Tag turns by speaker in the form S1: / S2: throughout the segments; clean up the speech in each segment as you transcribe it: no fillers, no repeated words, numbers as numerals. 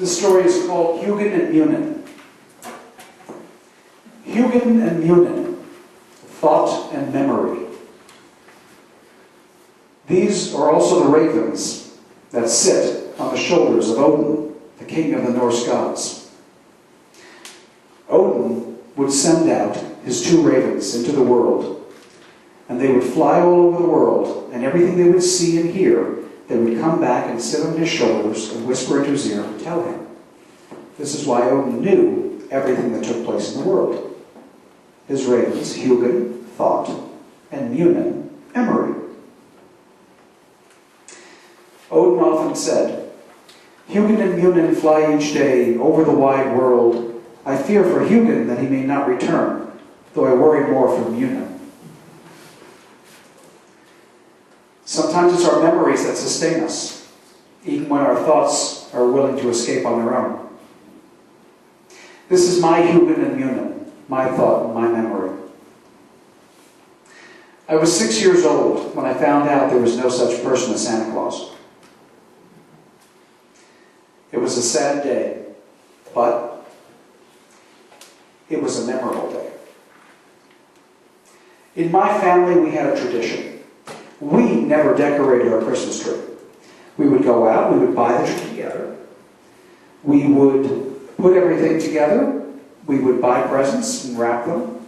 S1: This story is called Hugin and Munin. Hugin and Munin, thought and memory. These are also the ravens that sit on the shoulders of Odin, the king of the Norse gods. Odin would send out his two ravens into the world, and they would fly all over the world, and everything they would see and hear, they would come back and sit on his shoulders and whisper into his ear and tell him. This is why Odin knew everything that took place in the world. His ravens, Hugin, thought, and Munin, memory. Odin often said, Hugin and Munin fly each day over the wide world. I fear for Hugin that he may not return, though I worry more for Munin. Sometimes it's our memories that sustain us, even when our thoughts are willing to escape on their own. This is my Hugin and Munin, my thought and my memory. I was 6 years old when I found out there was no such person as Santa Claus. It was a sad day, but it was a memorable day. In my family, we had a tradition. We never decorated our Christmas tree. We would go out, we would buy the tree together. We would put everything together. We would buy presents and wrap them,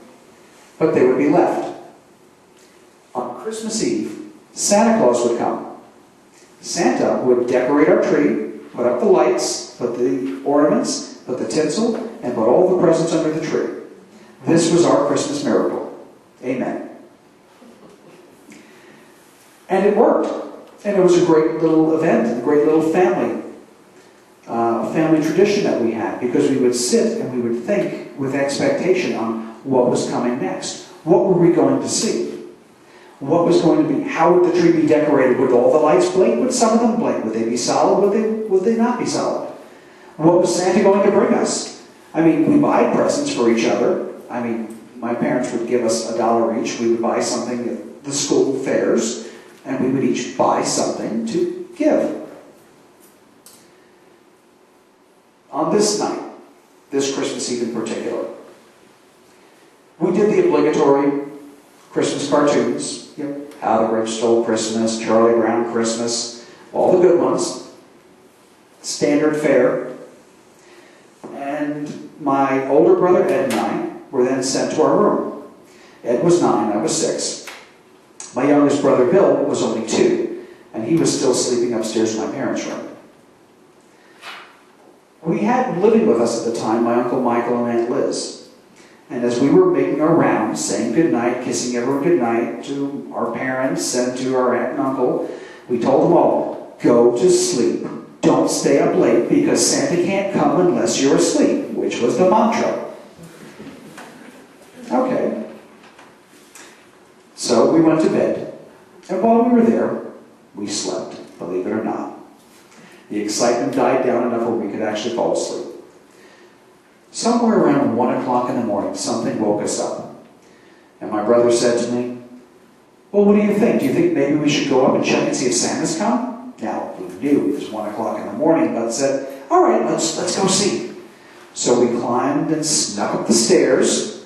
S1: but they would be left. On Christmas Eve, Santa Claus would come. Santa would decorate our tree, put up the lights, put the ornaments, put the tinsel, and put all the presents under the tree. This was our Christmas miracle. Amen. And it worked. And it was a great little event, a great little family tradition that we had, because we would sit and we would think with expectation on what was coming next. What were we going to see? What was going to be? How would the tree be decorated? Would all the lights blink? Would some of them blink? Would they be solid? Would they not be solid? What was Santa going to bring us? I mean, we buy presents for each other. I mean, my parents would give us $1 each. We would buy something at the school fairs, and we would each buy something to give. On this night, this Christmas Eve in particular, we did the obligatory Christmas cartoons. How the Grinch Stole Christmas, Charlie Brown Christmas, all the good ones. Standard fare. And my older brother Ed and I were then sent to our room. Ed was 9, I was 6. My youngest brother Bill was only 2, and he was still sleeping upstairs in my parents' room. We had living with us at the time my Uncle Michael and Aunt Liz. And as we were making our rounds, saying goodnight, kissing everyone goodnight to our parents and to our aunt and uncle, we told them all, go to sleep. Don't stay up late because Santa can't come unless you're asleep, which was the mantra. Okay. So we went to bed. And while we were there, we slept, believe it or not. The excitement died down enough where we could actually fall asleep. Somewhere around 1 o'clock in the morning, something woke us up. And my brother said to me, well, what do you think? Do you think maybe we should go up and check and see if Santa's come? Now, we knew it was 1 o'clock in the morning, but said, all right, let's go see. So we climbed and snuck up the stairs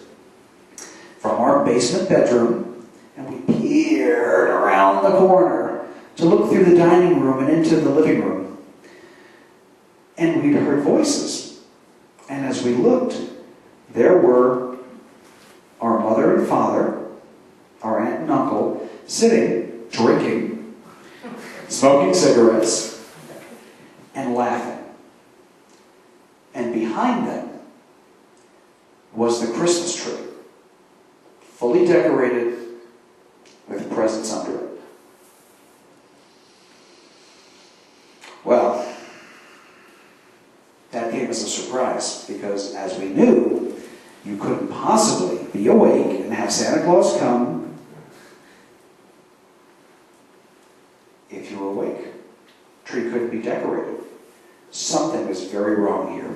S1: from our basement bedroom, and we peered around the corner to look through the dining room and into the living room. And we'd heard voices. And as we looked, there were our mother and father, our aunt and uncle, sitting, drinking, smoking cigarettes, and laughing. And behind them was the Christmas tree, fully decorated with presents under it. Well, that came as a surprise, because as we knew, you couldn't possibly be awake and have Santa Claus come if you were awake. Tree couldn't be decorated. Something was very wrong here.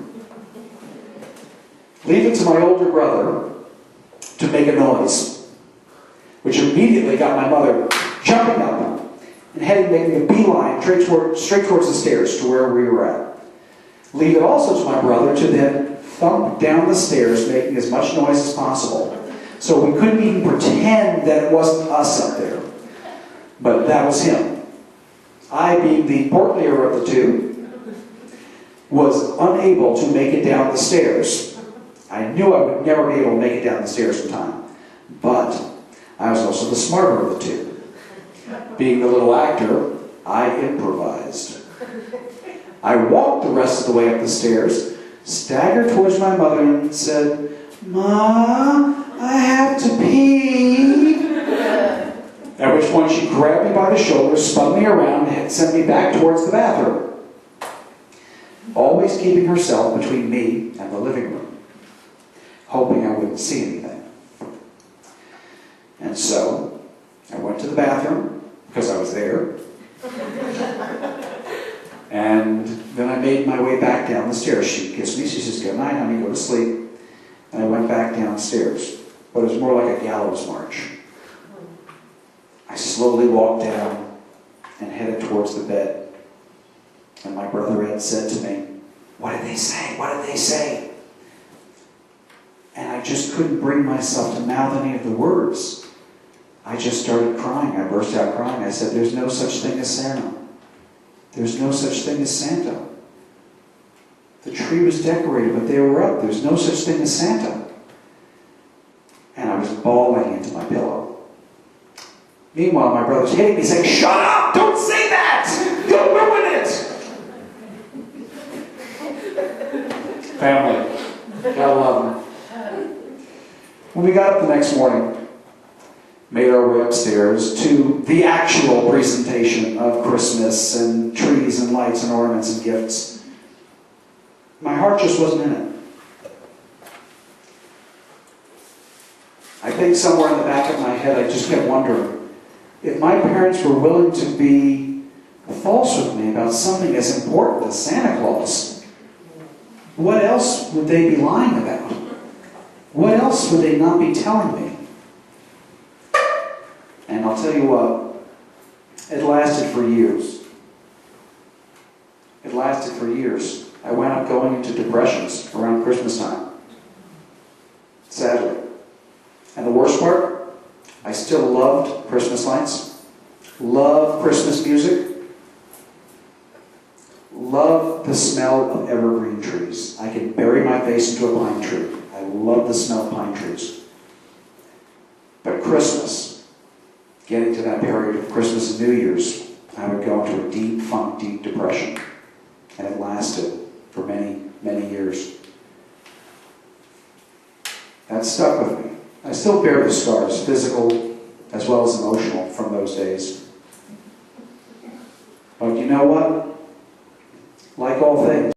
S1: Leave it to my older brother to make a noise, which immediately got my mother jumping up and making a beeline straight towards the stairs to where we were at. Leave it also to my brother to then thump down the stairs, making as much noise as possible. So we couldn't even pretend that it wasn't us up there. But that was him. I, being the portlier of the two, was unable to make it down the stairs. I knew I would never be able to make it down the stairs in time. But I was also the smarter of the two. Being the little actor, I improvised. I walked the rest of the way up the stairs, staggered towards my mother, and said, "Ma, I have to pee." At which point she grabbed me by the shoulder, spun me around, and sent me back towards the bathroom, always keeping herself between me and the living room, hoping I wouldn't see anything. And so, I went to the bathroom, because I was there, and then I made my way back down the stairs. She kissed me, she says, "Good night, honey, go to sleep." And I went back downstairs, but it was more like a gallows march. I slowly walked down and headed towards the bed. And my brother Ed said to me, "What did they say? What did they say?" And I just couldn't bring myself to mouth any of the words. I just started crying. I burst out crying. I said, "There's no such thing as Santa. There's no such thing as Santa. The tree was decorated, but they were up. There's no such thing as Santa." And I was bawling into my pillow. Meanwhile, my brother's hitting me, saying, "Shut up! Don't say that! You'll ruin it!" Family. Gotta love them. When we got up the next morning, made our way upstairs to the actual presentation of Christmas and trees and lights and ornaments and gifts, my heart just wasn't in it. I think somewhere in the back of my head I just kept wondering, if my parents were willing to be false with me about something as important as Santa Claus, what else would they be lying about? What else would they not be telling me? And I'll tell you what, it lasted for years. It lasted for years. I wound up going into depressions around Christmas time. Sadly. And the worst part, I still loved Christmas lights, loved Christmas music, loved the smell of evergreen trees. I could bury my face into a pine tree. I love the smell of pine trees. But Christmas, getting to that period of Christmas and New Year's, I would go into a deep funk, deep depression. And it lasted for many, many years. That stuck with me. I still bear the scars, physical as well as emotional, from those days. But you know what? Like all things,